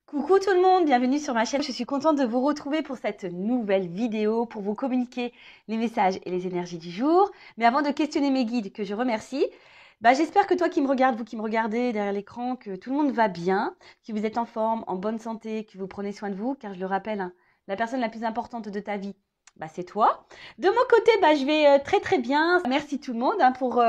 Coucou tout le monde, bienvenue sur ma chaîne. Je suis contente de vous retrouver pour cette nouvelle vidéo pour vous communiquer les messages et les énergies du jour. Mais avant de questionner mes guides, que je remercie, j'espère que toi qui me regardes, vous qui me regardez derrière l'écran, que tout le monde va bien, que vous êtes en forme, en bonne santé, que vous prenez soin de vous, car je le rappelle, hein, la personne la plus importante de ta vie, c'est toi. De mon côté, je vais très très bien. Merci tout le monde pour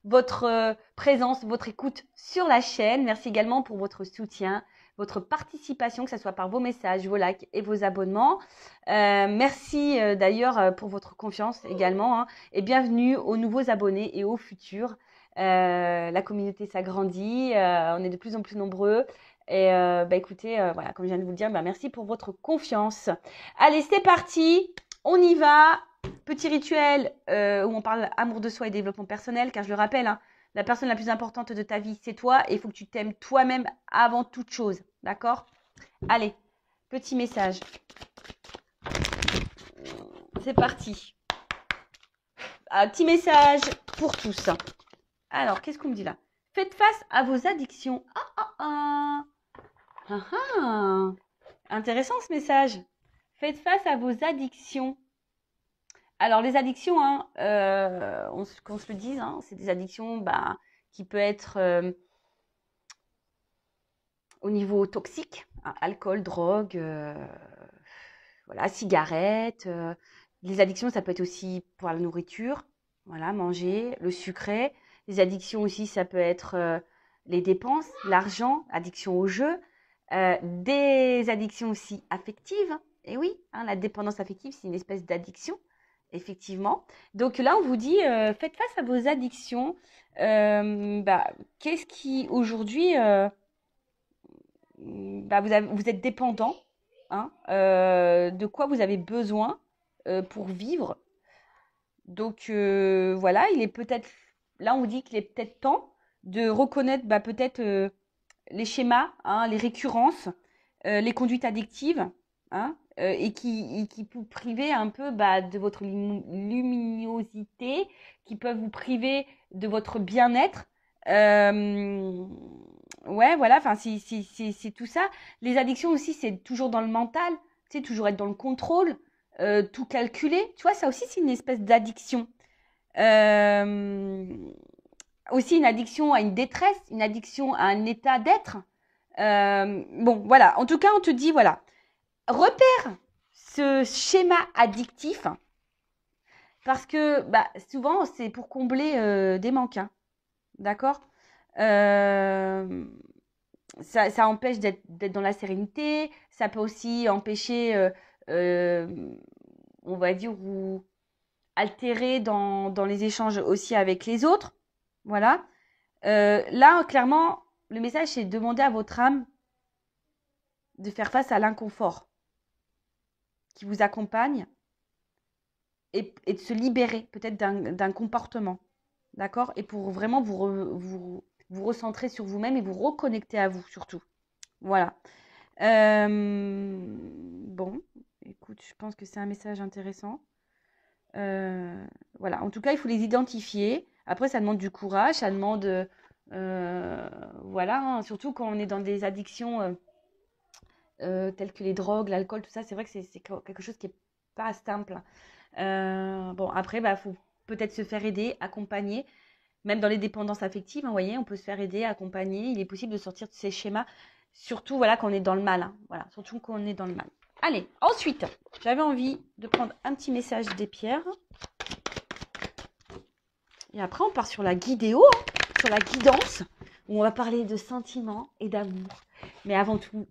votre présence, votre écoute sur la chaîne. Merci également pour votre soutien, votre participation, que ce soit par vos messages, vos likes et vos abonnements. Merci d'ailleurs pour votre confiance également, hein, et bienvenue aux nouveaux abonnés et aux futurs. La communauté s'agrandit, on est de plus en plus nombreux. Et écoutez, voilà, comme je viens de vous le dire, merci pour votre confiance. Allez, c'est parti, on y va. Petit rituel où on parle amour de soi et développement personnel, car je le rappelle, hein, la personne la plus importante de ta vie, c'est toi, et il faut que tu t'aimes toi-même avant toute chose, d'accord? Allez, petit message. C'est parti. Un petit message pour tous. Alors, qu'est-ce qu'on me dit là? Faites face à vos addictions. Intéressant ce message. Faites face à vos addictions. Alors, les addictions, hein, qu'on se le dise, hein, c'est des addictions qui peuvent être au niveau toxique, hein, alcool, drogue, voilà, cigarettes. Les addictions, ça peut être aussi pour la nourriture, voilà, manger, le sucré. Les addictions aussi, ça peut être les dépenses, l'argent, addiction au jeu. Des addictions aussi affectives. Et oui, hein, la dépendance affective, c'est une espèce d'addiction. Effectivement. Donc là, on vous dit, faites face à vos addictions. Qu'est-ce qui aujourd'hui, vous êtes dépendant, hein, de quoi vous avez besoin pour vivre. Donc voilà, il est peut-être, là on vous dit qu'il est peut-être temps de reconnaître peut-être les schémas, hein, les récurrences, les conduites addictives, hein, et qui vous privent un peu de votre luminosité, qui peuvent vous priver de votre bien-être. Ouais, voilà, enfin, c'est tout ça. Les addictions aussi, c'est toujours dans le mental, tu sais, toujours être dans le contrôle, tout calculer. Tu vois, ça aussi, c'est une espèce d'addiction. Euh, Aussi une addiction à une détresse, une addiction à un état d'être. Bon, voilà. En tout cas, on te dit, voilà, repère ce schéma addictif parce que souvent, c'est pour combler des manques. Hein, d'accord? Ça empêche d'être dans la sérénité. Ça peut aussi empêcher, on va dire, ou altérer dans les échanges aussi avec les autres. Voilà. Là, clairement, le message, c'est de demander à votre âme de faire face à l'inconfort qui vous accompagne et de se libérer peut-être d'un comportement. D'accord? Et pour vraiment vous recentrer sur vous-même et vous reconnecter à vous surtout. Voilà. Bon, écoute, je pense que c'est un message intéressant. Voilà. En tout cas, il faut les identifier. Après, ça demande du courage, ça demande... voilà, hein, surtout quand on est dans des addictions telles que les drogues, l'alcool, tout ça, c'est vrai que c'est quelque chose qui n'est pas simple. Bon, après, faut peut-être se faire aider, accompagner. Même dans les dépendances affectives, hein, vous voyez, on peut se faire aider, accompagner. Il est possible de sortir de ces schémas, surtout voilà, quand on est dans le mal. Hein, voilà, surtout quand on est dans le mal. Allez, ensuite, j'avais envie de prendre un petit message des pierres. Et après, on part sur la guidéo, hein, sur la guidance, où on va parler de sentiments et d'amour. Mais avant tout,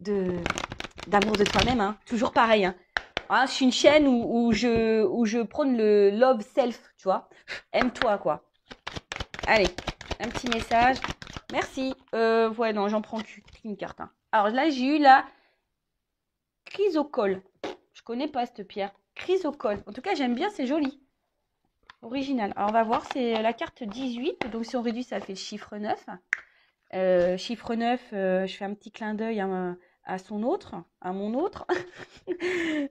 d'amour de toi-même, hein, toujours pareil. Hein. Hein, je suis une chaîne où je prône le love self, tu vois. Aime-toi, quoi. Allez, un petit message. Merci. Ouais, non, j'en prends qu'une carte. Hein. Alors là, j'ai eu la chrysocole. Je connais pas cette pierre. Chrysocole. En tout cas, j'aime bien, c'est joli. Original. Alors, on va voir, c'est la carte 18. Donc, si on réduit, ça fait le chiffre 9. Chiffre 9, je fais un petit clin d'œil à son autre, à mon autre.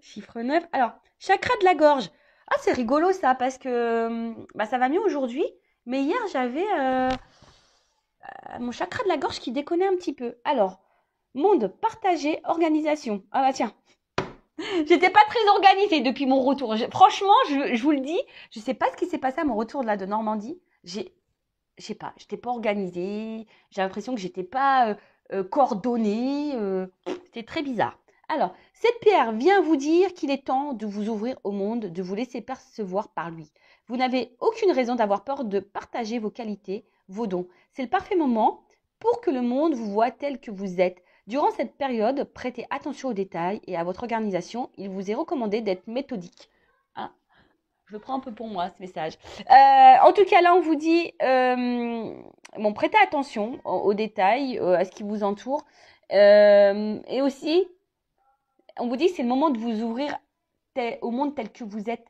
Chiffre 9. Alors, chakra de la gorge. Ah, c'est rigolo ça, parce que ça va mieux aujourd'hui. Mais hier, j'avais mon chakra de la gorge qui déconnait un petit peu. Alors, Monde partagé, organisation. Ah bah tiens, j'étais pas très organisée depuis mon retour. Franchement, je vous le dis, je sais pas ce qui s'est passé à mon retour là de Normandie. Je sais pas, j'étais pas organisée. J'ai l'impression que j'étais pas coordonnée. C'était très bizarre. Alors, cette pierre vient vous dire qu'il est temps de vous ouvrir au monde, de vous laisser percevoir par lui. Vous n'avez aucune raison d'avoir peur de partager vos qualités, vos dons. C'est le parfait moment pour que le monde vous voie tel que vous êtes. Durant cette période, prêtez attention aux détails et à votre organisation. Il vous est recommandé d'être méthodique. Hein, je le prends un peu pour moi, ce message. En tout cas, là, on vous dit, bon, prêtez attention aux détails, à ce qui vous entoure. Et aussi, on vous dit que c'est le moment de vous ouvrir au monde tel que vous êtes.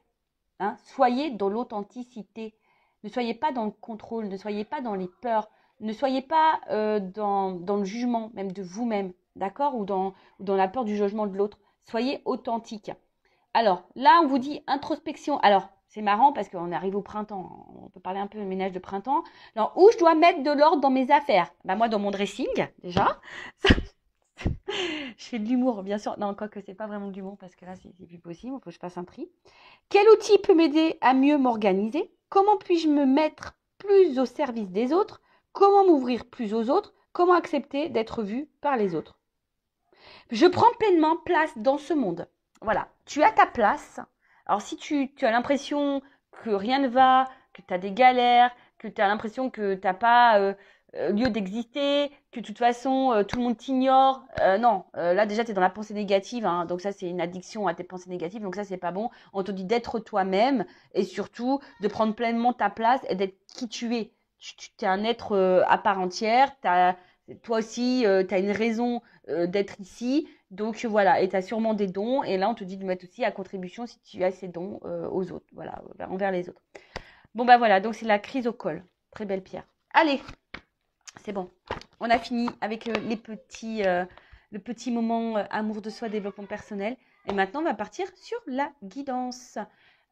Hein. Soyez dans l'authenticité. Ne soyez pas dans le contrôle, ne soyez pas dans les peurs, ne soyez pas dans le jugement, même de vous-même, d'accord, ou dans la peur du jugement de l'autre. Soyez authentique. Alors, là, on vous dit introspection. Alors, c'est marrant parce qu'on arrive au printemps. On peut parler un peu de ménage de printemps. Alors, où je dois mettre de l'ordre dans mes affaires? Bah, moi, dans mon dressing, déjà. Je fais de l'humour, bien sûr. Non, quoique, c'est pas vraiment de l'humour parce que là, c'est plus possible. Il faut que je fasse un tri. Quel outil peut m'aider à mieux m'organiser? Comment puis-je me mettre plus au service des autres? Comment m'ouvrir plus aux autres? Comment accepter d'être vu par les autres? Je prends pleinement place dans ce monde. Voilà, tu as ta place. Alors si tu as l'impression que rien ne va, que tu as des galères, que tu as l'impression que tu n'as pas lieu d'exister, que de toute façon tout le monde t'ignore, non, là déjà tu es dans la pensée négative, hein, donc ça c'est une addiction à tes pensées négatives, donc ça c'est pas bon. On te dit d'être toi-même et surtout de prendre pleinement ta place et d'être qui tu es. Tu es un être à part entière, toi aussi tu as une raison d'être ici. Donc voilà, et tu as sûrement des dons. Et là, on te dit de mettre aussi à contribution si tu as ces dons aux autres, voilà, envers les autres. Bon, bah voilà, donc c'est la crise au col. Très belle pierre. Allez, c'est bon. On a fini avec le petit moment amour de soi, développement personnel. Et maintenant, on va partir sur la guidance.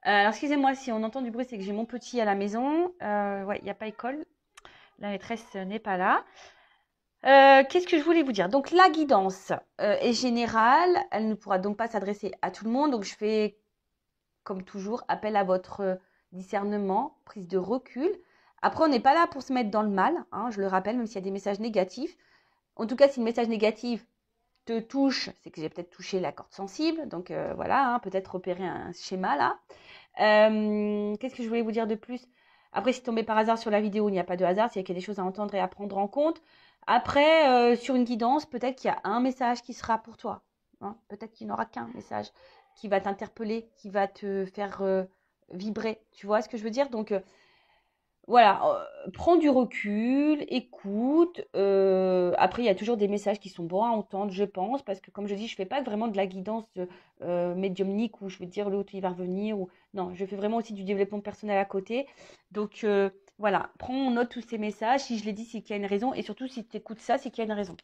Alors, excusez-moi si on entend du bruit, c'est que j'ai mon petit à la maison. Ouais, il n'y a pas école. La maîtresse n'est pas là. Qu'est-ce que je voulais vous dire? Donc, la guidance est générale. Elle ne pourra donc pas s'adresser à tout le monde. Donc, je fais, comme toujours, appel à votre discernement, prise de recul. Après, on n'est pas là pour se mettre dans le mal. Hein, je le rappelle, même s'il y a des messages négatifs. En tout cas, si le message négatif te touche, c'est que j'ai peut-être touché la corde sensible. Donc, voilà, hein, peut-être repérer un schéma là. Qu'est-ce que je voulais vous dire de plus? Après, si tombez par hasard sur la vidéo, il n'y a pas de hasard. C'est qu'il y a des choses à entendre et à prendre en compte. Après, sur une guidance, peut-être qu'il y a un message qui sera pour toi. Hein. Peut-être qu'il n'y en aura qu'un message qui va t'interpeller, qui va te faire vibrer. Tu vois ce que je veux dire? Donc, voilà, prends du recul, écoute. Après, il y a toujours des messages qui sont bons à entendre, je pense, parce que comme je dis, je fais pas vraiment de la guidance médiumnique où je vais te dire l'autre il va revenir. Ou non, je fais vraiment aussi du développement personnel à côté. Donc voilà, prends en note tous ces messages. Si je les dis, c'est qu'il y a une raison, et surtout si tu écoutes ça, c'est qu'il y a une raison.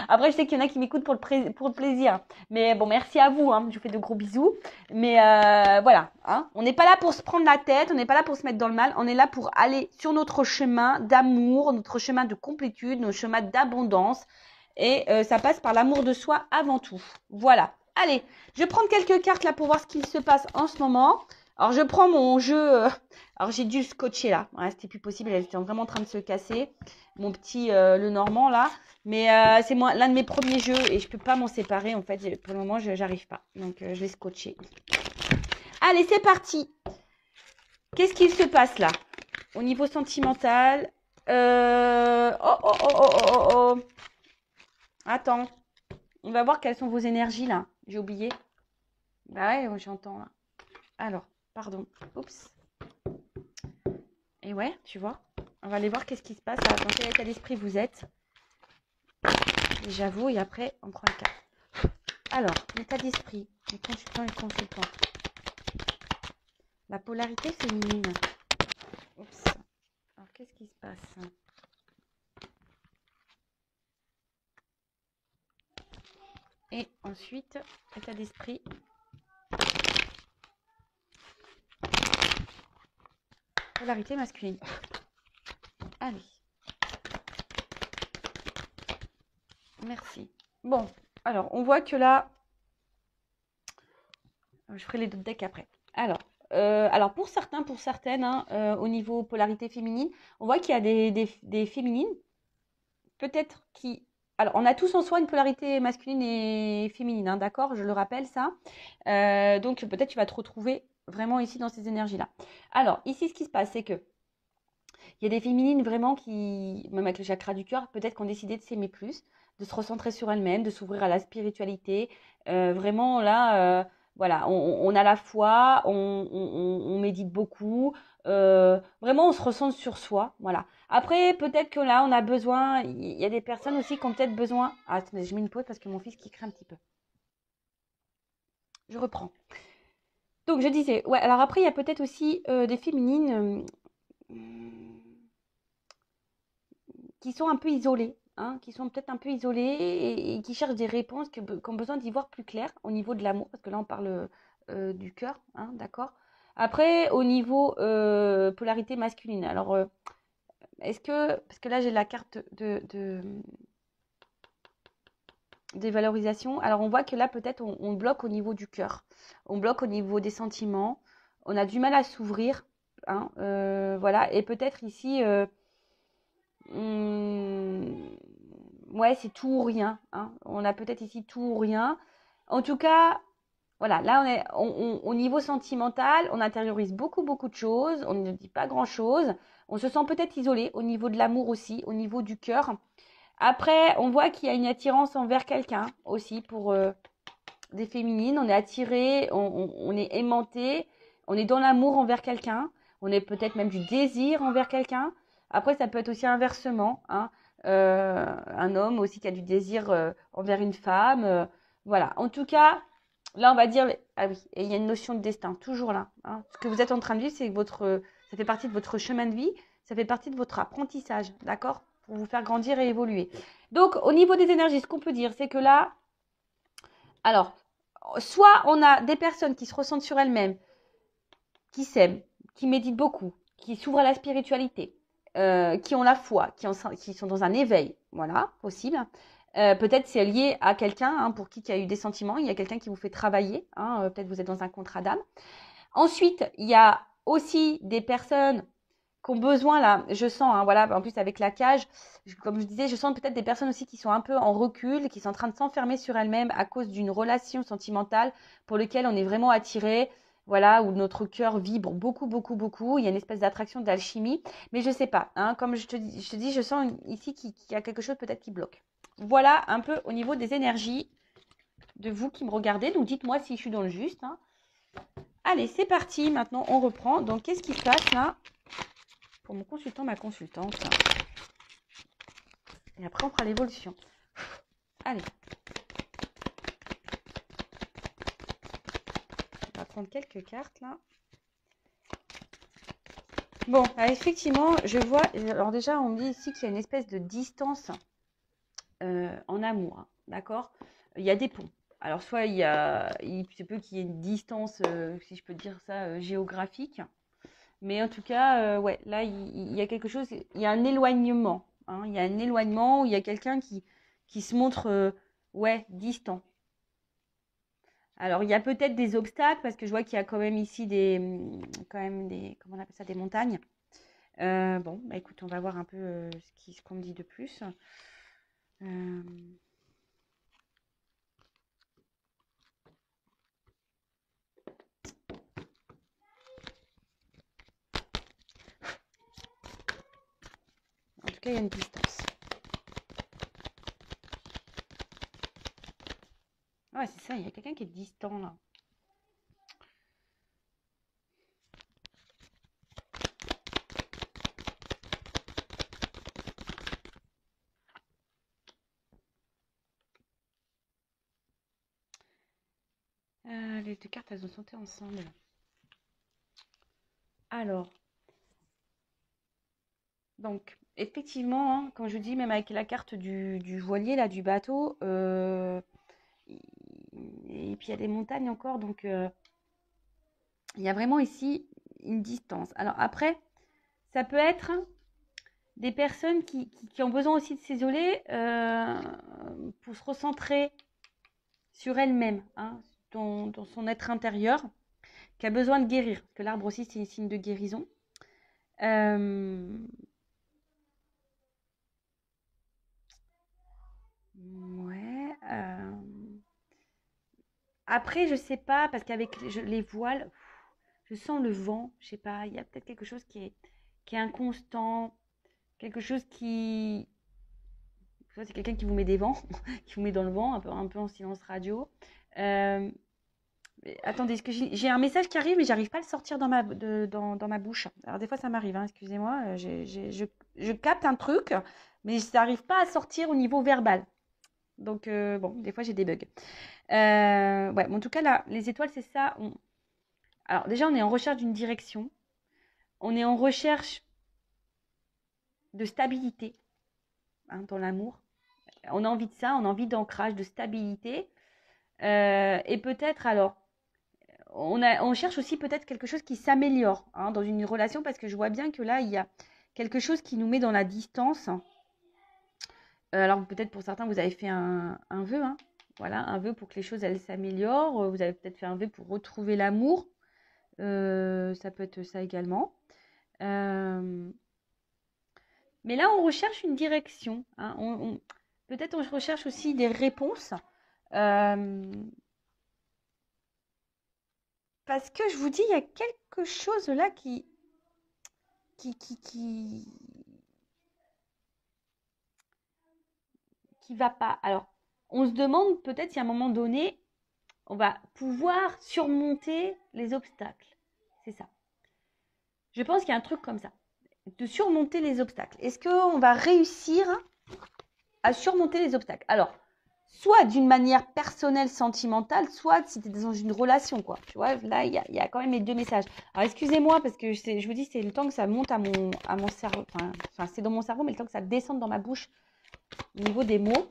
Après, je sais qu'il y en a qui m'écoutent pour le plaisir, mais bon, merci à vous. Hein, je vous fais de gros bisous. Mais voilà, hein, on n'est pas là pour se prendre la tête, on n'est pas là pour se mettre dans le mal, on est là pour aller sur notre chemin d'amour, notre chemin de complétude, notre chemin d'abondance. Et ça passe par l'amour de soi avant tout. Voilà. Allez, je vais prendre quelques cartes là pour voir ce qu'il se passe en ce moment. Alors, je prends mon jeu. Alors, j'ai dû le scotcher là. Ouais, c'était plus possible, elle était vraiment en train de se casser. Mon petit le Normand là. Mais c'est l'un de mes premiers jeux et je peux pas m'en séparer en fait. Pour le moment, je n'arrive pas. Donc, je vais scotcher. Allez, c'est parti. Qu'est-ce qu'il se passe là? Au niveau sentimental. Oh. Attends. On va voir quelles sont vos énergies là. J'ai oublié. Bah ouais, j'entends là. Alors, pardon. Oups. Et ouais, tu vois. On va aller voir qu'est-ce qui se passe là. Dans quel état d'esprit vous êtes. J'avoue, et après, on prend le cas. Alors, l'état d'esprit. Les consultants et consultants. La polarité féminine. Oups. Alors, qu'est-ce qui se passe? Et ensuite, état d'esprit. Polarité masculine. Allez. Merci. Bon, alors, on voit que là, je ferai les deux decks après. Alors pour certains, pour certaines, hein, au niveau polarité féminine, on voit qu'il y a des féminines, peut-être qui... Alors, on a tous en soi une polarité masculine et féminine, hein, d'accord? Je le rappelle, ça. Donc, peut-être tu vas te retrouver vraiment ici dans ces énergies-là. Alors, ici, ce qui se passe, c'est que il y a des féminines vraiment qui, même avec le chakra du cœur, peut-être qui ont décidé de s'aimer plus, de se recentrer sur elles-mêmes, de s'ouvrir à la spiritualité. Vraiment, là, voilà, on a la foi, on médite beaucoup. Vraiment, on se recentre sur soi. Voilà. Après, peut-être que là, on a besoin. Il y a des personnes aussi qui ont peut-être besoin. Ah, attendez, je mets une pause parce que mon fils qui crie un petit peu. Je reprends. Donc, je disais, ouais, alors après, il y a peut-être aussi des féminines. Qui sont un peu isolés, hein, qui sont peut-être un peu isolés et qui cherchent des réponses, qui ont besoin d'y voir plus clair au niveau de l'amour, parce que là on parle du cœur, hein, d'accord. Après, au niveau polarité masculine, alors est-ce que, parce que là j'ai la carte des valorisations, alors on voit que là peut-être on bloque au niveau du cœur, on bloque au niveau des sentiments, on a du mal à s'ouvrir, hein, voilà, et peut-être ici Mmh, ouais, c'est tout ou rien, hein. On a peut-être ici tout ou rien. En tout cas, voilà, là au niveau sentimental, on intériorise beaucoup, beaucoup de choses, on ne dit pas grand-chose. On se sent peut-être isolé au niveau de l'amour aussi, au niveau du cœur. Après, on voit qu'il y a une attirance envers quelqu'un aussi pour des féminines. On est attiré, on est aimanté, on est dans l'amour envers quelqu'un, on est peut-être même du désir envers quelqu'un. Après, ça peut être aussi inversement, hein. Un homme aussi qui a du désir envers une femme. Voilà. En tout cas, là, on va dire, ah oui, et il y a une notion de destin, toujours là, hein. Ce que vous êtes en train de vivre, c'est que ça fait partie de votre chemin de vie, ça fait partie de votre apprentissage, d'accord? Pour vous faire grandir et évoluer. Donc, au niveau des énergies, ce qu'on peut dire, c'est que là, alors, soit on a des personnes qui se ressentent sur elles-mêmes, qui s'aiment, qui méditent beaucoup, qui s'ouvrent à la spiritualité, qui ont la foi, qui sont dans un éveil, voilà, possible. Peut-être c'est lié à quelqu'un, hein, pour qui il y a eu des sentiments, il y a quelqu'un qui vous fait travailler, hein, peut-être vous êtes dans un contrat d'âme. Ensuite, il y a aussi des personnes qui ont besoin, là, je sens, hein, voilà, en plus avec la cage, comme je disais, je sens peut-être des personnes aussi qui sont un peu en recul, qui sont en train de s'enfermer sur elles-mêmes à cause d'une relation sentimentale pour laquelle on est vraiment attiré, voilà, où notre cœur vibre beaucoup, beaucoup, beaucoup. Il y a une espèce d'attraction, d'alchimie, mais je sais pas, hein, comme je te dis, je sens ici qu'il y a quelque chose peut-être qui bloque. Voilà un peu au niveau des énergies de vous qui me regardez, donc dites-moi si je suis dans le juste, hein. Allez, c'est parti, maintenant on reprend. Donc qu'est-ce qui se passe là pour mon consultant, ma consultante? Et après, on fera l'évolution. Allez. On va prendre quelques cartes, là. Bon, effectivement, je vois... Alors déjà, on me dit ici qu'il y a une espèce de distance en amour, hein, d'accord? Il y a des ponts. Alors, soit il se peut qu'il y ait une distance, si je peux dire ça, géographique. Mais en tout cas, ouais, là, il y a quelque chose... Il y a un éloignement, hein. Il y a un éloignement où il y a quelqu'un qui se montre, ouais, distant. Alors, il y a peut-être des obstacles parce que je vois qu'il y a quand même ici quand même comment on appelle ça, des montagnes. Bon, bah écoute, on va voir un peu ce qu'on me dit de plus. Euh, En tout cas, il y a une distance. Ouais, c'est ça, il y a quelqu'un qui est distant là. Les deux cartes, elles ont sauté ensemble. Alors, donc, effectivement, hein, comme je dis, même avec la carte du voilier, là, du bateau, et puis il y a des montagnes encore, donc il y a vraiment ici une distance. Alors après, ça peut être des personnes qui ont besoin aussi de s'isoler pour se recentrer sur elle-même, hein, dans son être intérieur, qui a besoin de guérir. Parce que l'arbre aussi, c'est un signe de guérison. Ouais. Après, je sais pas, parce qu'avec les voiles, je sens le vent. Je sais pas, il y a peut-être quelque chose qui est inconstant, quelque chose qui... C'est quelqu'un qui vous met des vents, qui vous met dans le vent, un peu en silence radio. Euh, Attendez, est-ce que j'ai un message qui arrive, mais j'arrive pas à le sortir dans dans ma bouche. Alors des fois, ça m'arrive, hein, excusez-moi. Je capte un truc, mais ça n'arrive pas à sortir au niveau verbal. Donc, bon, des fois, j'ai des bugs. Ouais, mais en tout cas, là, les étoiles, c'est ça. Alors déjà, on est en recherche d'une direction. On est en recherche de stabilité, hein, dans l'amour. On a envie de ça, on a envie d'ancrage, de stabilité. Et peut-être, alors, on cherche aussi peut-être quelque chose qui s'améliore, hein, dans une relation, parce que je vois bien que là, il y a quelque chose qui nous met dans la distance. Alors peut-être pour certains, vous avez fait un vœu, hein, voilà, un vœu pour que les choses elles s'améliorent. Vous avez peut-être fait un vœu pour retrouver l'amour. Ça peut être ça également. Mais là, on recherche une direction, hein. Peut-être on recherche aussi des réponses. Parce que je vous dis, il y a quelque chose là qui, qui, qui, qui va pas. Alors, on se demande peut-être si à un moment donné, on va pouvoir surmonter les obstacles. C'est ça. Je pense qu'il y a un truc comme ça, de surmonter les obstacles. Est-ce qu'on va réussir à surmonter les obstacles? Alors, soit d'une manière personnelle, sentimentale, soit si tu es dans une relation, quoi. Tu vois, là, il y a quand même les deux messages. Alors, excusez-moi, parce que je vous dis, c'est le temps que ça monte à mon cerveau. Enfin, c'est dans mon cerveau, mais le temps que ça descende dans ma bouche au niveau des mots.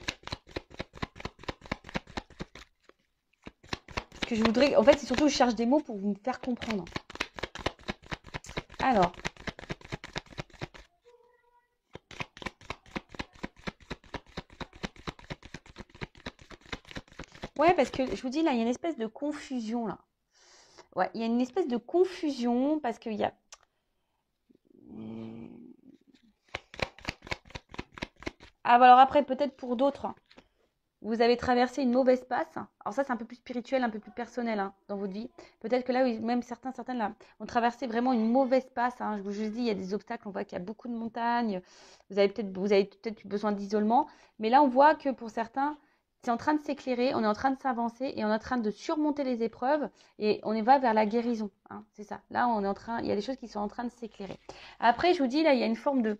Parce que je voudrais... En fait, c'est surtout que je cherche des mots pour vous faire comprendre. Alors... Ouais, parce que je vous dis, là, il y a une espèce de confusion, là. Ouais, il y a une espèce de confusion parce qu'il y a... Ah, bah alors après, peut-être pour d'autres, vous avez traversé une mauvaise passe. Alors ça, c'est un peu plus spirituel, un peu plus personnel, hein, dans votre vie. Peut-être que là, oui, même certaines, là, ont traversé vraiment une mauvaise passe, hein. Je vous dis, il y a des obstacles, on voit qu'il y a beaucoup de montagnes. Vous avez peut-être eu besoin d'isolement. Mais là, on voit que pour certains, c'est en train de s'éclairer, on est en train de s'avancer et on est en train de surmonter les épreuves et on va vers la guérison, hein, c'est ça. Là, il y a des choses qui sont en train de s'éclairer. Après, je vous dis, là, il y a une forme de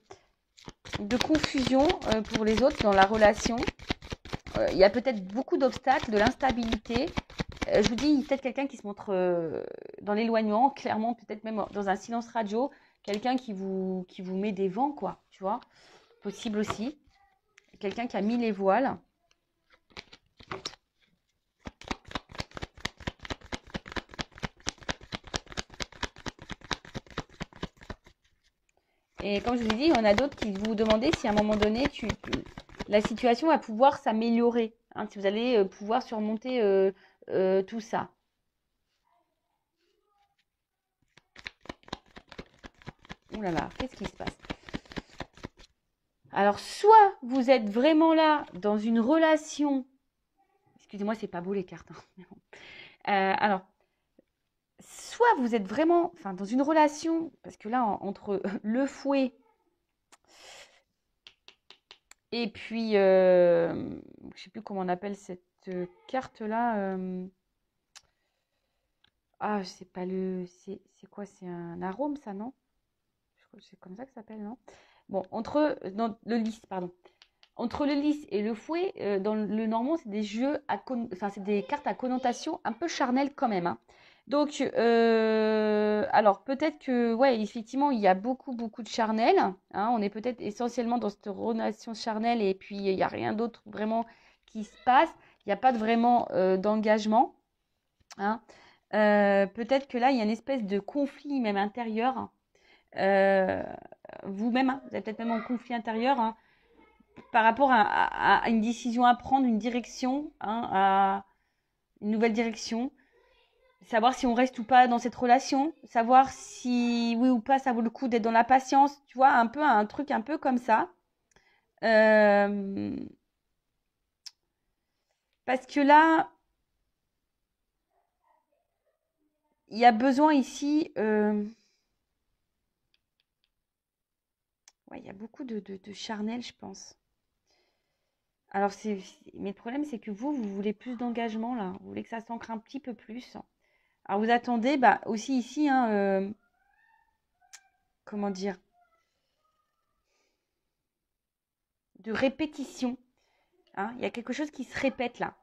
confusion pour les autres dans la relation. Il y a peut-être beaucoup d'obstacles, de l'instabilité. Je vous dis, peut-être quelqu'un qui se montre dans l'éloignement, clairement, peut-être même dans un silence radio, quelqu'un qui vous met des vents, quoi, tu vois. Possible aussi. Quelqu'un qui a mis les voiles. Et comme je vous ai dit, on a d'autres qui vous demandaient si à un moment donné, la situation va pouvoir s'améliorer, hein, si vous allez pouvoir surmonter tout ça. Ouh là là, qu'est-ce qui se passe? Alors, soit vous êtes vraiment là dans une relation. Excusez-moi, c'est pas beau les cartes, hein. Alors, soit vous êtes vraiment dans une relation, parce que là, entre le fouet et puis, je ne sais plus comment on appelle cette carte-là. Ah, c'est pas le... C'est quoi? C'est un arôme, ça, non? Je crois que c'est comme ça que ça s'appelle, non? Bon, dans le lys, pardon. Entre le lys et le fouet, dans le normand, c'est des c'est des cartes à connotation un peu charnelle quand même, hein. Donc, alors peut-être que, ouais, effectivement, il y a beaucoup, beaucoup de charnel, hein. On est peut-être essentiellement dans cette relation charnelle et puis il n'y a rien d'autre vraiment qui se passe. Il n'y a pas vraiment d'engagement, hein. Peut-être que là, il y a une espèce de conflit même intérieur. Vous-même, hein, vous êtes peut-être même en conflit intérieur, hein. par rapport à une décision à prendre, une direction, hein, à une nouvelle direction. Savoir si on reste ou pas dans cette relation, savoir si oui ou pas ça vaut le coup d'être dans la patience, tu vois, un peu un truc un peu comme ça. Euh, Parce que là, il y a besoin ici, ouais, il y a beaucoup de charnel, je pense. Alors, mais le problème, c'est que vous voulez plus d'engagement, là. Vous voulez que ça s'ancre un petit peu plus. Alors, vous attendez, bah, aussi ici, hein, comment dire, de répétition. Hein. Il y a quelque chose qui se répète, là.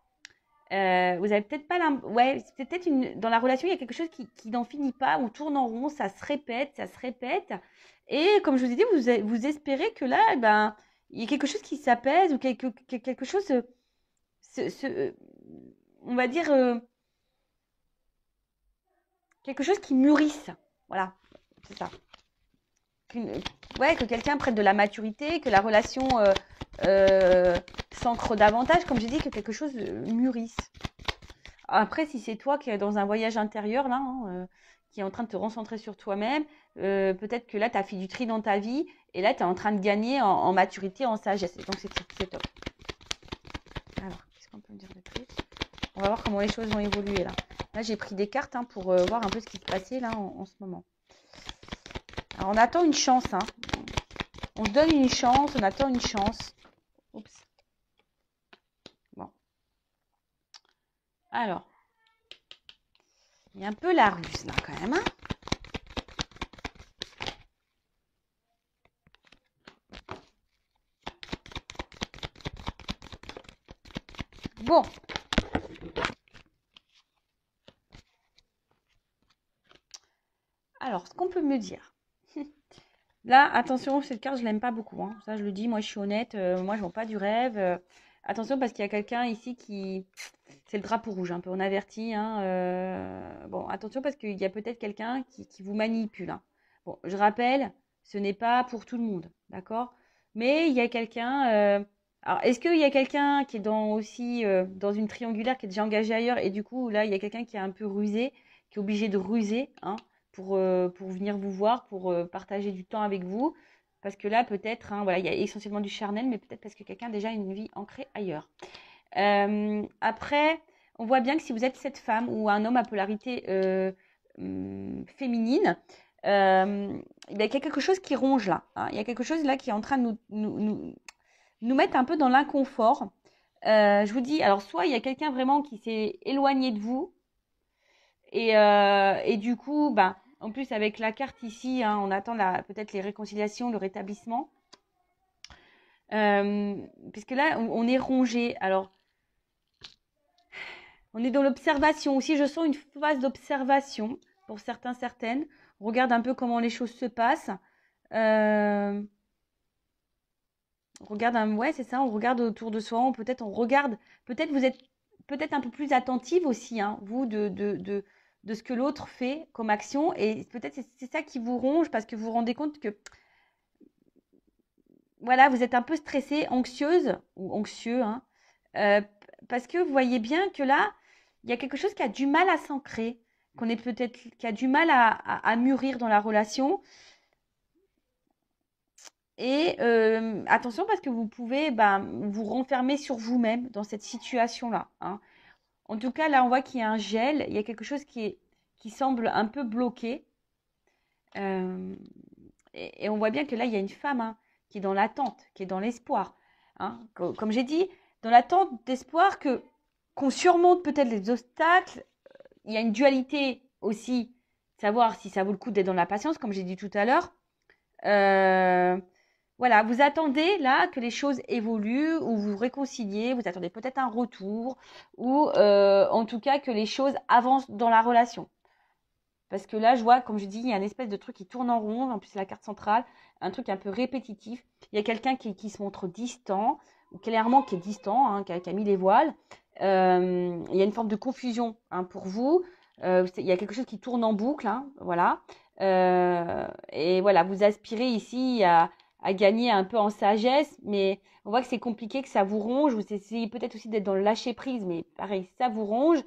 Vous avez peut-être pas ouais, c'est peut-être dans la relation, il y a quelque chose qui n'en finit pas, on tourne en rond, ça se répète, ça se répète. Et comme je vous ai dit, vous espérez que là, ben, il y a quelque chose qui s'apaise ou quelque chose, on va dire, quelque chose qui mûrisse. Voilà, c'est ça. Ouais, que quelqu'un prenne de la maturité, que la relation s'ancre davantage, comme j'ai dit, que quelque chose mûrisse. Après, si c'est toi qui es dans un voyage intérieur, là, hein, qui est en train de te recentrer sur toi-même, peut-être que là, tu as fait du tri dans ta vie, et là, tu es en train de gagner en maturité, en sagesse. Donc, c'est top. Alors, qu'est-ce qu'on peut me dire de plus? On va voir comment les choses vont évoluer, là. Là, j'ai pris des cartes hein, pour voir un peu ce qui se passait, là, en ce moment. Alors, on attend une chance, hein. On se donne une chance, on attend une chance. Oups. Bon. Alors. Il y a un peu la ruse, là, quand même, hein. Bon. Alors, ce qu'on peut me dire. Là, attention, cette carte, je l'aime pas beaucoup. Hein. Ça, je le dis, moi, je suis honnête. Moi, je ne vends pas du rêve. Attention, parce qu'il y a quelqu'un ici qui... C'est le drapeau rouge, un peu, on avertit. Hein, bon, attention, parce qu'il y a peut-être quelqu'un qui vous manipule. Hein. Bon, je rappelle, ce n'est pas pour tout le monde, d'accord? Mais il y a quelqu'un... Alors, est-ce qu'il y a quelqu'un qui est aussi dans une triangulaire, qui est déjà engagé ailleurs, et du coup, là, il y a quelqu'un qui est un peu rusé, qui est obligé de ruser, hein, pour venir vous voir, pour partager du temps avec vous. Parce que là, peut-être, hein, voilà, il y a essentiellement du charnel, mais peut-être parce que quelqu'un a déjà une vie ancrée ailleurs. Après, on voit bien que si vous êtes cette femme ou un homme à polarité féminine, il y a quelque chose qui ronge là. Hein. Il y a quelque chose là qui est en train de nous mettre un peu dans l'inconfort. Je vous dis, alors soit il y a quelqu'un vraiment qui s'est éloigné de vous, et du coup, ben, en plus avec la carte ici, hein, on attend peut-être les réconciliations, le rétablissement. Puisque là, on est rongé. Alors, on est dans l'observation aussi. Je sens une phase d'observation pour certains, certaines. On regarde un peu comment les choses se passent. On regarde, ouais, c'est ça. On regarde autour de soi. Peut-être on regarde. Peut-être vous êtes peut-être un peu plus attentive aussi, hein, vous, de ce que l'autre fait comme action. Et peut-être c'est ça qui vous ronge parce que vous vous rendez compte que voilà, vous êtes un peu stressée, anxieuse ou anxieux, hein, euh, parce que vous voyez bien que là, il y a quelque chose qui a du mal à s'ancrer, qui a du mal à mûrir dans la relation. Et attention parce que vous pouvez vous renfermer sur vous-même dans cette situation-là. Hein. En tout cas, là, on voit qu'il y a un gel, il y a quelque chose qui semble un peu bloqué. Euh, et on voit bien que là, il y a une femme hein, qui est dans l'attente, qui est dans l'espoir. Hein. Comme j'ai dit, dans l'attente d'espoir qu'on surmonte peut-être les obstacles. Il y a une dualité aussi, savoir si ça vaut le coup d'être dans la patience, comme j'ai dit tout à l'heure. Voilà, vous attendez là que les choses évoluent ou vous réconciliez, vous attendez peut-être un retour ou en tout cas que les choses avancent dans la relation. Parce que là, je vois, comme je dis, il y a une espèce de truc qui tourne en rond. En plus, c'est la carte centrale. Un truc un peu répétitif. Il y a quelqu'un qui se montre distant, ou clairement qui est distant, hein, qui a mis les voiles. Il y a une forme de confusion hein, pour vous. Il y a quelque chose qui tourne en boucle. Hein, voilà. Et voilà, vous aspirez ici à à gagner un peu en sagesse, mais on voit que c'est compliqué, que ça vous ronge. Vous essayez peut-être aussi d'être dans le lâcher-prise, mais pareil, ça vous ronge.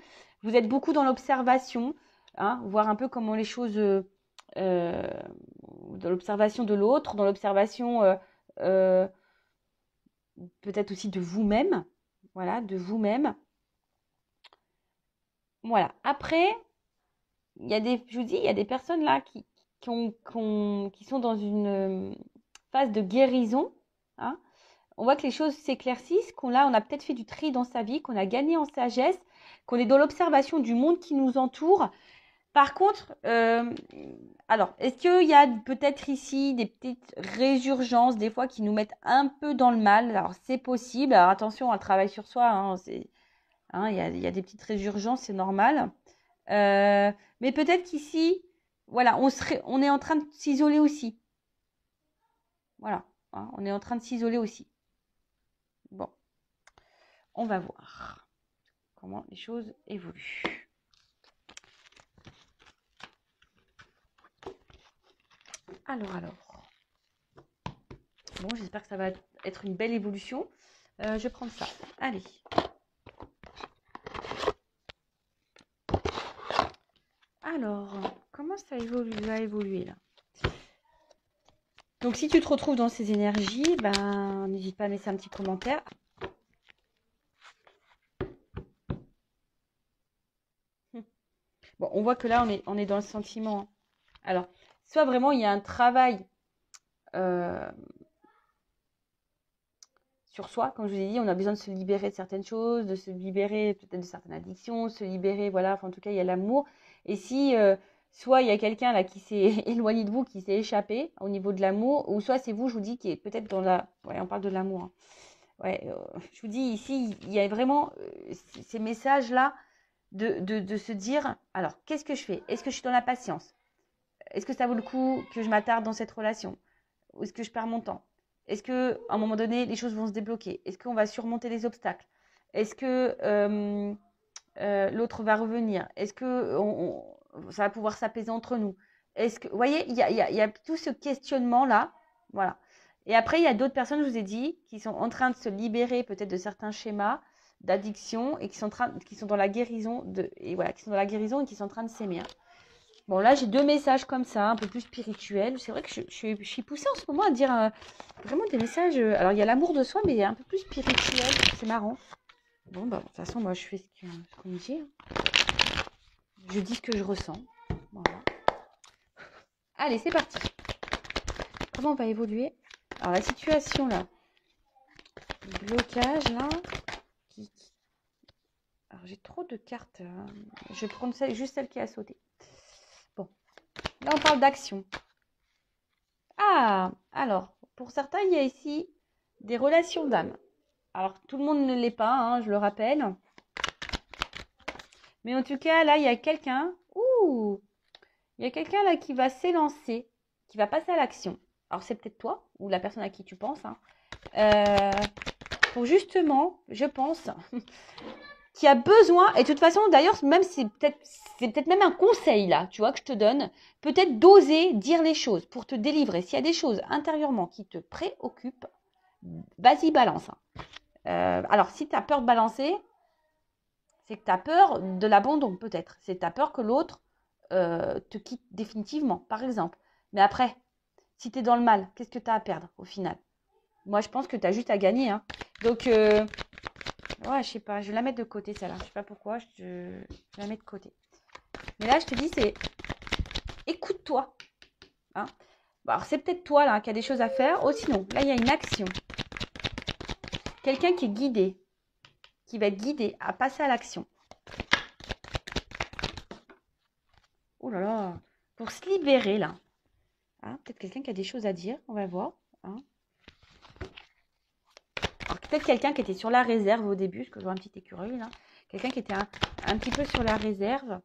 Vous êtes beaucoup dans l'observation, hein, voir un peu comment les choses, dans l'observation de l'autre, dans l'observation euh, peut-être aussi de vous-même. Voilà, de vous-même. Voilà. Après, je vous dis, il y a des personnes là qui sont dans une phase de guérison. Hein. On voit que les choses s'éclaircissent, on a peut-être fait du tri dans sa vie, qu'on a gagné en sagesse, qu'on est dans l'observation du monde qui nous entoure. Par contre, alors, est-ce qu'il y a peut-être ici des petites résurgences, des fois, qui nous mettent un peu dans le mal? Alors, c'est possible. Alors, attention, un travail sur soi, hein, il y a des petites résurgences, c'est normal. Mais peut-être qu'ici, voilà, on est en train de s'isoler aussi. Voilà, hein, on est en train de s'isoler aussi. Bon, on va voir comment les choses évoluent. Alors. Bon, j'espère que ça va être une belle évolution. Je vais prendre ça. Allez. Alors, comment ça va évoluer là? Donc, si tu te retrouves dans ces énergies, ben, n'hésite pas à laisser un petit commentaire. Bon, on voit que là, on est dans le sentiment. Alors, soit vraiment, il y a un travail sur soi. Comme je vous ai dit, on a besoin de se libérer de certaines choses, de se libérer peut-être de certaines addictions, se libérer, voilà. Enfin, en tout cas, il y a l'amour. Et si... soit il y a quelqu'un là qui s'est éloigné de vous, qui s'est échappé au niveau de l'amour, ou soit c'est vous, je vous dis, qui est peut-être dans la... Ouais, on parle de l'amour. Hein. Ouais, je vous dis, ici, il y a vraiment ces messages-là de se dire, alors, qu'est-ce que je fais? Est-ce que je suis dans la patience? Est-ce que ça vaut le coup que je m'attarde dans cette relation? Ou est-ce que je perds mon temps? Est-ce qu'à un moment donné, les choses vont se débloquer? Est-ce qu'on va surmonter les obstacles? Est-ce que l'autre va revenir? Est-ce que ça va pouvoir s'apaiser entre nous? Est-ce que, vous voyez, il y a tout ce questionnement-là. Voilà. Et après, il y a d'autres personnes, je vous ai dit, qui sont en train de se libérer peut-être de certains schémas d'addiction et qui sont dans la guérison qui sont dans la guérison et qui sont en train de s'aimer. Bon, là, j'ai 2 messages comme ça, un peu plus spirituels. C'est vrai que je suis poussée en ce moment à dire vraiment des messages. Alors, il y a l'amour de soi, mais un peu plus spirituel. C'est marrant. Bon, bah, de toute façon, moi, je fais ce qu'on me dit. Je dis ce que je ressens. Voilà. Allez, c'est parti. Comment on va évoluer? Alors, la situation, là. Le blocage, là. Alors, j'ai trop de cartes. Je vais prendre juste celle qui a sauté. Bon. Là, on parle d'action. Ah, alors, pour certains, il y a ici des relations d'âme. Alors, tout le monde ne l'est pas, hein, je le rappelle. Mais en tout cas, là, il y a quelqu'un. Il y a quelqu'un là qui va s'élancer, qui va passer à l'action. Alors, c'est peut-être toi ou la personne à qui tu penses. Hein, pour justement, je pense, qui a besoin, et de toute façon, d'ailleurs, même c'est peut-être même un conseil là, tu vois, que je te donne, peut-être d'oser dire les choses pour te délivrer. S'il y a des choses intérieurement qui te préoccupent, vas-y, balance. Alors, si tu as peur de balancer, c'est que tu as peur de l'abandon, peut-être. C'est que tu as peur que l'autre te quitte définitivement, par exemple. Mais après, si tu es dans le mal, qu'est-ce que tu as à perdre au final? Moi, je pense que tu as juste à gagner. Hein. Donc, ouais, je sais pas, je vais la mettre de côté, celle-là. Je sais pas pourquoi, je vais la mettre de côté. Mais là, je te dis, c'est écoute-toi. Hein. Bon, alors, c'est peut-être toi, là, qui a des choses à faire. Oh, sinon, là, il y a une action. Quelqu'un qui est guidé, qui va être guidé à passer à l'action. Oh là là, pour se libérer, là. Hein, peut-être quelqu'un qui a des choses à dire, on va voir. Hein. Alors, peut-être quelqu'un qui était sur la réserve au début, parce que je vois un petit écureuil, là. Quelqu'un qui était un petit peu sur la réserve.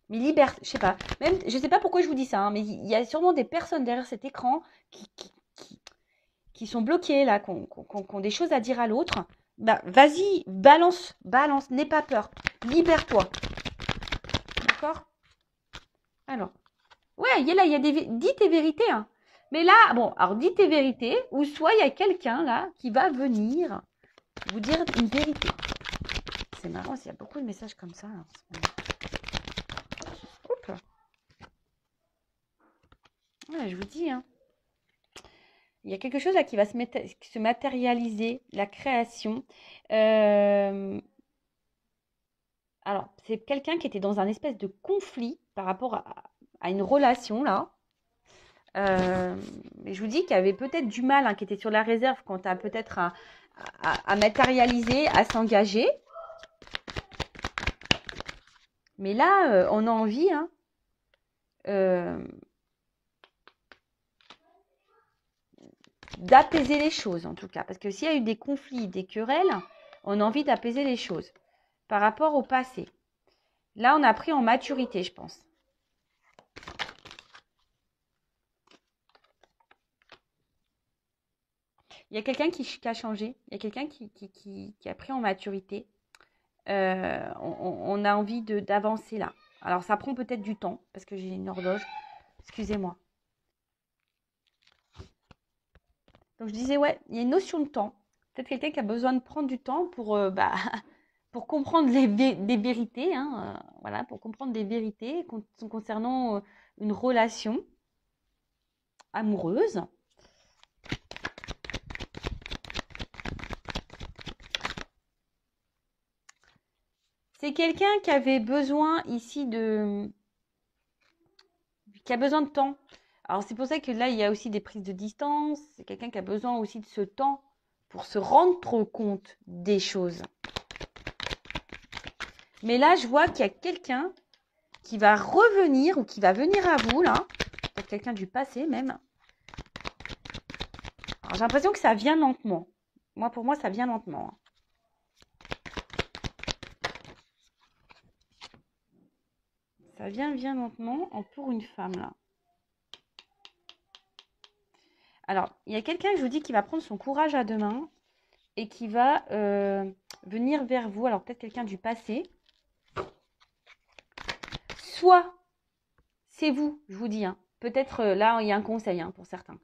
Mais liberté, je sais pas. Même, je sais pas pourquoi je vous dis ça, hein, mais il y a sûrement des personnes derrière cet écran qui sont bloquées, là, qui ont des choses à dire à l'autre. Bah, vas-y, balance, n'aie pas peur. Libère-toi. D'accord? Alors, Ouais, il y a dis tes vérités, hein. Mais là, bon, alors dis tes vérités, ou soit il y a quelqu'un là qui va venir vous dire une vérité. C'est marrant, il y a beaucoup de messages comme ça. Là, oups. Ouais, je vous dis, hein. Il y a quelque chose là qui va se matérialiser, la création. Euh, alors, c'est quelqu'un qui était dans un espèce de conflit par rapport à une relation là. Mais je vous dis qu'il y avait peut-être du mal, hein, qui était sur la réserve quant à peut-être à matérialiser, à s'engager. Mais là, on a envie, hein, d'apaiser les choses en tout cas. Parce que s'il y a eu des conflits, des querelles, on a envie d'apaiser les choses par rapport au passé. Là, on a pris en maturité, je pense. Il y a quelqu'un qui a changé, il y a quelqu'un qui a pris en maturité. On a envie d'avancer là. Alors, ça prend peut-être du temps, parce que j'ai une horloge. Excusez-moi. Donc, je disais, ouais, il y a une notion de temps. Peut-être quelqu'un qui a besoin de prendre du temps pour comprendre des vérités. Hein, voilà, pour comprendre des vérités concernant une relation amoureuse. C'est quelqu'un qui avait besoin ici qui a besoin de temps. Alors c'est pour ça que là, il y a aussi des prises de distance. C'est quelqu'un qui a besoin aussi de ce temps pour se rendre compte des choses. Mais là, je vois qu'il y a quelqu'un qui va revenir ou qui va venir à vous, là. Peut-être quelqu'un du passé même. Alors j'ai l'impression que ça vient lentement. Pour moi, ça vient lentement. Ça vient lentement pour une femme, là. Alors, il y a quelqu'un, je vous dis, qui va prendre son courage à deux mains et qui va venir vers vous. Alors, peut-être quelqu'un du passé. Soit, c'est vous, je vous dis. Hein. Peut-être là, il y a un conseil pour certains.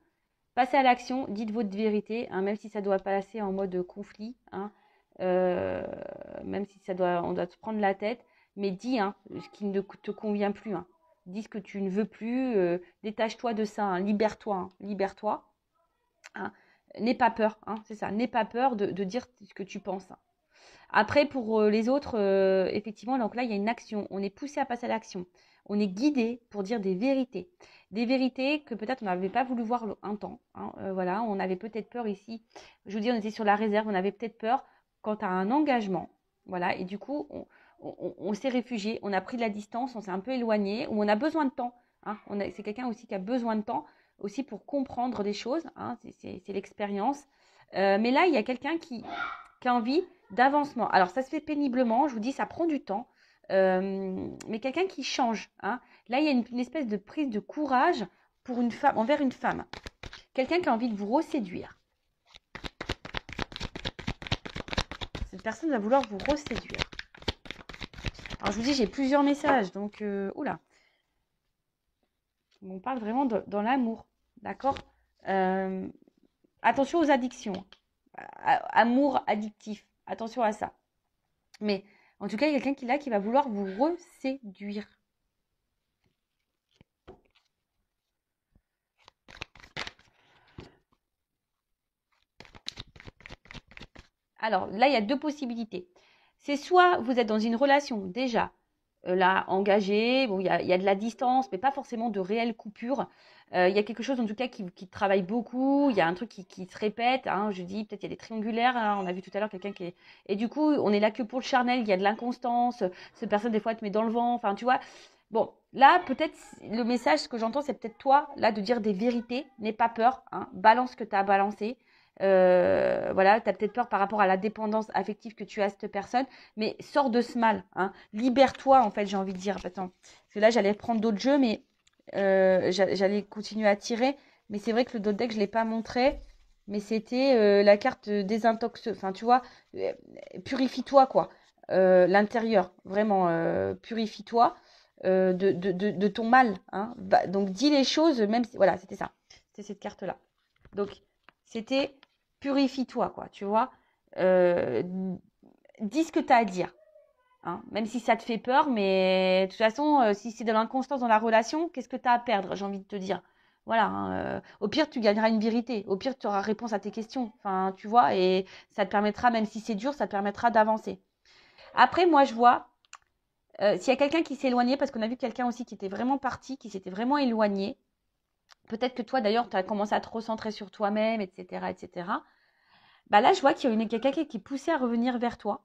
Passez à l'action, dites votre vérité, hein, même si ça doit passer en mode conflit. Hein, même si on doit se prendre la tête. Mais dis ce qui ne te convient plus. Hein. Dis ce que tu ne veux plus. Détache-toi de ça. Hein, libère-toi. Hein, libère-toi. Hein. N'aie pas peur, c'est ça. N'aie pas peur de dire ce que tu penses. Hein. Après, pour les autres, effectivement, donc là, il y a une action. On est poussé à passer à l'action. On est guidé pour dire des vérités. Des vérités que peut-être on n'avait pas voulu voir un temps. Hein, voilà, on avait peut-être peur ici. Je vous dis, on était sur la réserve. On avait peut-être peur quant à un engagement. Voilà, et du coup, on s'est réfugié. On a pris de la distance. On s'est un peu éloigné. Ou on a besoin de temps. Hein, c'est quelqu'un aussi qui a besoin de temps aussi pour comprendre des choses. Hein, c'est l'expérience. Mais là, il y a quelqu'un qui a envie d'avancement. Alors, ça se fait péniblement. Je vous dis, ça prend du temps. Mais quelqu'un qui change. Hein. Là, il y a une espèce de prise de courage pour une femme, envers une femme. Quelqu'un qui a envie de vous reséduire. Cette personne va vouloir vous reséduire. Alors, je vous dis, j'ai plusieurs messages. Donc, oula. On parle vraiment dans l'amour. D'accord. Attention aux addictions. Amour addictif. Attention à ça. Mais en tout cas, il y a quelqu'un qui va vouloir vous reséduire. Alors là, il y a deux possibilités. C'est soit vous êtes dans une relation déjà là engagée, bon, il y a de la distance, mais pas forcément de réelle coupure. Il y a quelque chose en tout cas qui travaille beaucoup, il y a un truc qui se répète. Hein, je dis peut-être il y a des triangulaires. Hein, on a vu tout à l'heure quelqu'un qui est... Et du coup, on est là que pour le charnel, il y a de l'inconstance. Cette personne, des fois, elle te met dans le vent. Enfin, tu vois. Bon, là, peut-être, le message, ce que j'entends, c'est peut-être toi, là, de dire des vérités. N'aie pas peur. Hein, balance ce que tu as à balancer. Voilà, tu as peut-être peur par rapport à la dépendance affective que tu as à cette personne, mais sors de ce mal. Hein. Libère-toi, en fait, j'ai envie de dire. Attends, parce que là, j'allais prendre d'autres jeux, mais j'allais continuer à tirer. Mais c'est vrai que le dos deck, je ne l'ai pas montré. Mais c'était la carte désintox. Enfin, tu vois, purifie-toi, quoi. L'intérieur, vraiment, purifie-toi. de ton mal. Hein. Donc, dis les choses, même si... Voilà, c'était ça. C'était cette carte-là. Donc, c'était purifie-toi, quoi, tu vois. Dis ce que tu as à dire. Hein. Même si ça te fait peur, mais de toute façon, si c'est de l'inconstance dans la relation, qu'est-ce que tu as à perdre, j'ai envie de te dire. Voilà. Hein. Au pire, tu gagneras une vérité. Au pire, tu auras réponse à tes questions. Enfin, tu vois, et ça te permettra, même si c'est dur, ça te permettra d'avancer. Après, moi, je vois, s'il y a quelqu'un qui s'est éloigné, parce qu'on a vu quelqu'un aussi qui était vraiment parti, qui s'était vraiment éloigné, peut-être que toi, d'ailleurs, tu as commencé à te recentrer sur toi-même, etc., etc. Bah là, je vois qu'il y a quelqu'un qui est poussé à revenir vers toi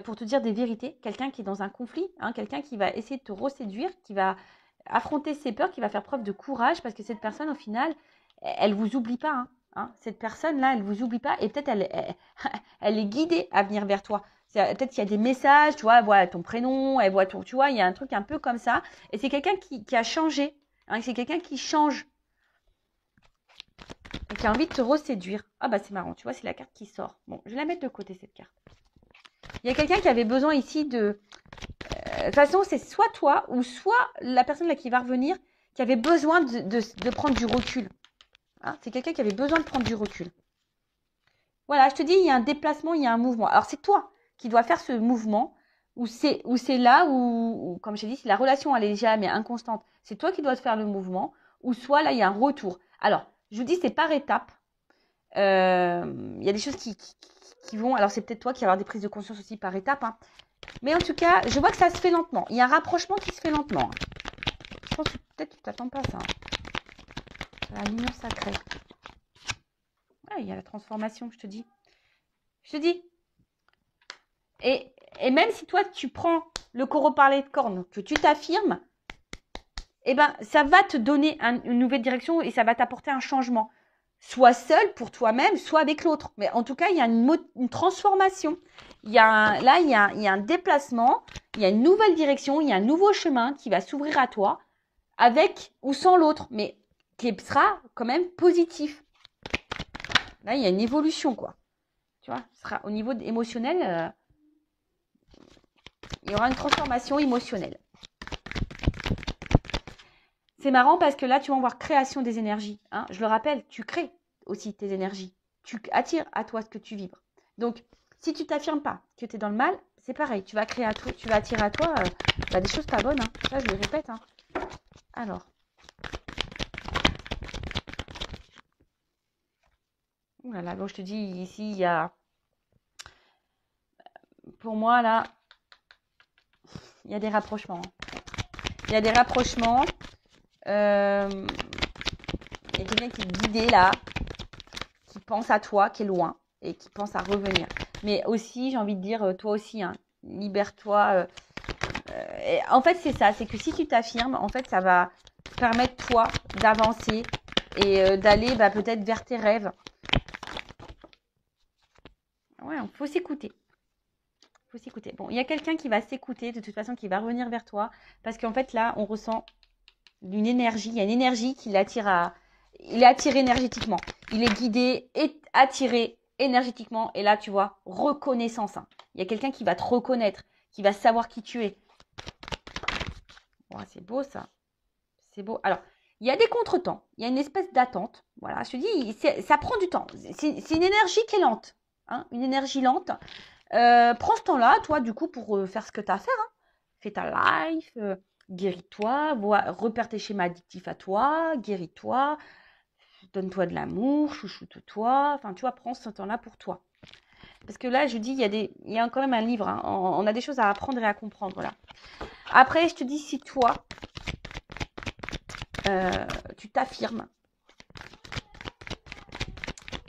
pour te dire des vérités. Quelqu'un qui est dans un conflit, hein, quelqu'un qui va essayer de te reséduire, qui va affronter ses peurs, qui va faire preuve de courage, parce que cette personne, au final, elle vous oublie pas. Hein. Cette personne-là, elle vous oublie pas, et peut-être elle est guidée à venir vers toi. Peut-être qu'il y a des messages, tu vois, elle voit ton prénom, elle voit ton, tu vois, il y a un truc un peu comme ça. Et c'est quelqu'un qui a changé. Hein, c'est quelqu'un qui change. Et qui a envie de te reséduire. Ah bah c'est marrant, tu vois, c'est la carte qui sort. Bon, je vais la mettre de côté, cette carte. Il y a quelqu'un qui avait besoin ici de... De toute façon, c'est soit toi ou soit la personne là qui va revenir qui avait besoin de prendre du recul. Hein, c'est quelqu'un qui avait besoin de prendre du recul. Voilà, je te dis, il y a un déplacement, il y a un mouvement. Alors, c'est toi qui dois faire ce mouvement où c'est là où, comme je t'ai dit, si la relation elle est jamais inconstante, c'est toi qui dois te faire le mouvement ou soit là, il y a un retour. Alors, je vous dis, c'est par étapes. Il y a des choses qui vont... Alors, c'est peut-être toi qui vas avoir des prises de conscience aussi par étapes. Hein. Mais en tout cas, je vois que ça se fait lentement. Il y a un rapprochement qui se fait lentement. Je pense que peut-être tu ne t'attends pas à ça. La l'union sacrée. Ah, il y a la transformation, je te dis. Je te dis. Et même si toi, tu prends le coraux parler de cornes, que tu t'affirmes, eh ben, ça va te donner une nouvelle direction et ça va t'apporter un changement. Soit seul pour toi-même, soit avec l'autre. Mais en tout cas, il y a une transformation. Il y a un déplacement, il y a une nouvelle direction, il y a un nouveau chemin qui va s'ouvrir à toi, avec ou sans l'autre, mais qui sera quand même positif. Là, il y a une évolution, quoi. Tu vois, ce sera au niveau émotionnel, il y aura une transformation émotionnelle. C'est marrant parce que là, tu vas voir création des énergies. Hein. Je le rappelle, tu crées aussi tes énergies. Tu attires à toi ce que tu vibres. Donc, si tu t'affirmes pas que tu es dans le mal, c'est pareil. Tu vas créer à toi, tu vas attirer à toi des choses pas bonnes. Hein. Ça, je le répète. Hein. Alors. Ouh là là, bon, je te dis, ici, il y a... Pour moi, là, il y a des rapprochements. Il y a des rapprochements. Il y a quelqu'un qui est guidé là, qui pense à toi, qui est loin et qui pense à revenir. Mais aussi, j'ai envie de dire, toi aussi, hein, libère-toi. En fait, c'est ça, c'est que si tu t'affirmes, en fait, ça va permettre toi d'avancer et d'aller peut-être vers tes rêves. Ouais, il faut s'écouter. Faut s'écouter. Bon, il y a quelqu'un qui va s'écouter, de toute façon, qui va revenir vers toi. Parce qu'en fait, là, on ressent une énergie. Il y a une énergie qui l'attire à... Il est attiré énergétiquement. Il est guidé et attiré énergétiquement. Et là, tu vois, reconnaissance. Hein. Il y a quelqu'un qui va te reconnaître, qui va savoir qui tu es. Oh, c'est beau, ça. C'est beau. Alors, il y a des contretemps. Il y a une espèce d'attente. Voilà, je te dis, ça prend du temps. C'est une énergie qui est lente. Hein, une énergie lente. Prends ce temps-là, toi, du coup, pour faire ce que tu as à faire. Hein. Fais ta life, guéris-toi, repère tes schémas addictifs à toi, guéris-toi, donne-toi de l'amour, chouchoute-toi. Enfin, tu vois, prends ce temps-là pour toi. Parce que là, je dis, il y a quand même un livre. Hein. On a des choses à apprendre et à comprendre. Voilà. Après, je te dis, si toi, tu t'affirmes,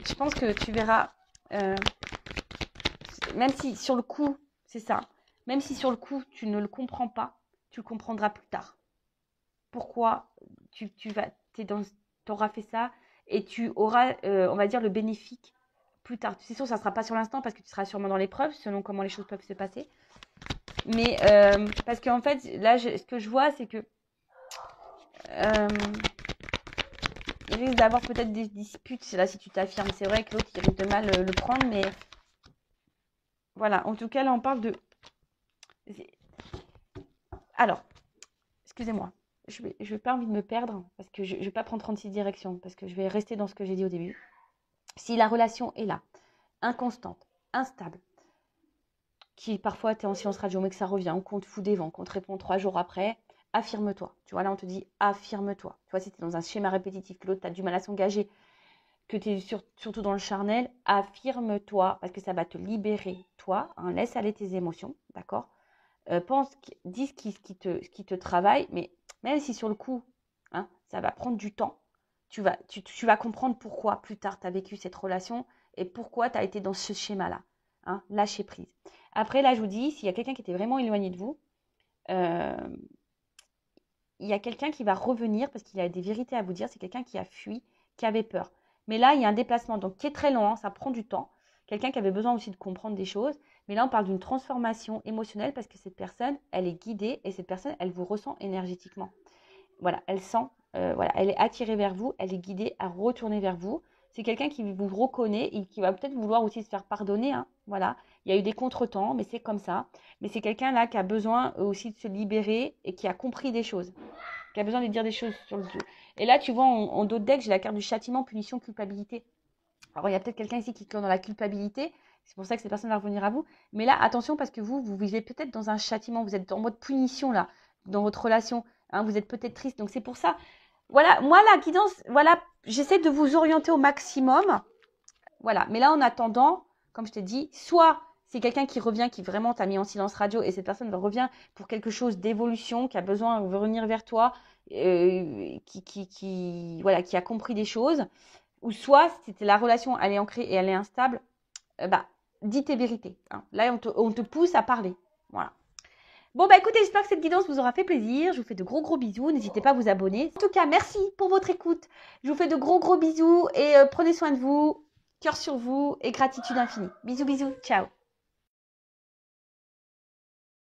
je pense que tu verras... même si sur le coup, c'est ça, même si sur le coup, tu ne le comprends pas, tu le comprendras plus tard. Pourquoi tu auras fait ça et tu auras, on va dire, le bénéfice plus tard. C'est sûr, ça ne sera pas sur l'instant parce que tu seras sûrement dans l'épreuve, selon comment les choses peuvent se passer. Mais parce qu'en fait, là, ce que je vois, c'est que il risque d'avoir peut-être des disputes, là, si tu t'affirmes. C'est vrai que l'autre, il risque de mal le prendre, mais... Voilà, en tout cas, là, on parle de... Alors, excusez-moi, je vais pas envie de me perdre parce que je vais pas prendre 36 directions parce que je vais rester dans ce que j'ai dit au début. Si la relation est là, inconstante, instable, qui parfois tu es en silence radio mais que ça revient, qu'on te fout des vents, qu'on te répond 3 jours après, affirme-toi. Tu vois, là on te dit affirme-toi. Tu vois, si tu es dans un schéma répétitif, que l'autre tu as du mal à s'engager, que tu es surtout dans le charnel, affirme-toi parce que ça va te libérer, toi. Hein, laisse aller tes émotions, d'accord. Dis ce qui te travaille, mais même si sur le coup, hein, ça va prendre du temps, tu vas comprendre pourquoi plus tard tu as vécu cette relation et pourquoi tu as été dans ce schéma-là. Hein, lâcher prise. Après, là, je vous dis, s'il y a quelqu'un qui était vraiment éloigné de vous, il y a quelqu'un qui va revenir parce qu'il a des vérités à vous dire. C'est quelqu'un qui a fui, qui avait peur. Mais là, il y a un déplacement donc qui est très long, hein, ça prend du temps. Quelqu'un qui avait besoin aussi de comprendre des choses. Mais là, on parle d'une transformation émotionnelle parce que cette personne, elle est guidée et cette personne, elle vous ressent énergétiquement. Voilà, elle sent, voilà, elle est attirée vers vous, elle est guidée à retourner vers vous. C'est quelqu'un qui vous reconnaît et qui va peut-être vouloir aussi se faire pardonner. Hein, voilà, il y a eu des contretemps, mais c'est comme ça. Mais c'est quelqu'un là qui a besoin aussi de se libérer et qui a compris des choses, qui a besoin de dire des choses sur le dos. Et là, tu vois, en dos de deck, j'ai la carte du châtiment, punition, culpabilité. Alors, il y a peut-être quelqu'un ici qui est dans la culpabilité. C'est pour ça que cette personne va revenir à vous. Mais là, attention, parce que vous vivez peut-être dans un châtiment. Vous êtes en mode punition, là, dans votre relation. Hein, vous êtes peut-être triste. Donc, c'est pour ça. Voilà, moi, la guidance, voilà, j'essaie de vous orienter au maximum. Voilà. Mais là, en attendant, comme je t'ai dit, soit c'est quelqu'un qui revient, qui vraiment t'a mis en silence radio et cette personne revient pour quelque chose d'évolution, qui a besoin de revenir vers toi, voilà, qui a compris des choses. Ou soit, si la relation, elle est ancrée et elle est instable, dis tes vérités. Hein. Là, on te pousse à parler. Voilà. Bon, écoutez, j'espère que cette guidance vous aura fait plaisir. Je vous fais de gros bisous. N'hésitez pas à vous abonner. En tout cas, merci pour votre écoute. Je vous fais de gros bisous et prenez soin de vous. Cœur sur vous et gratitude infinie. Bisous. Ciao.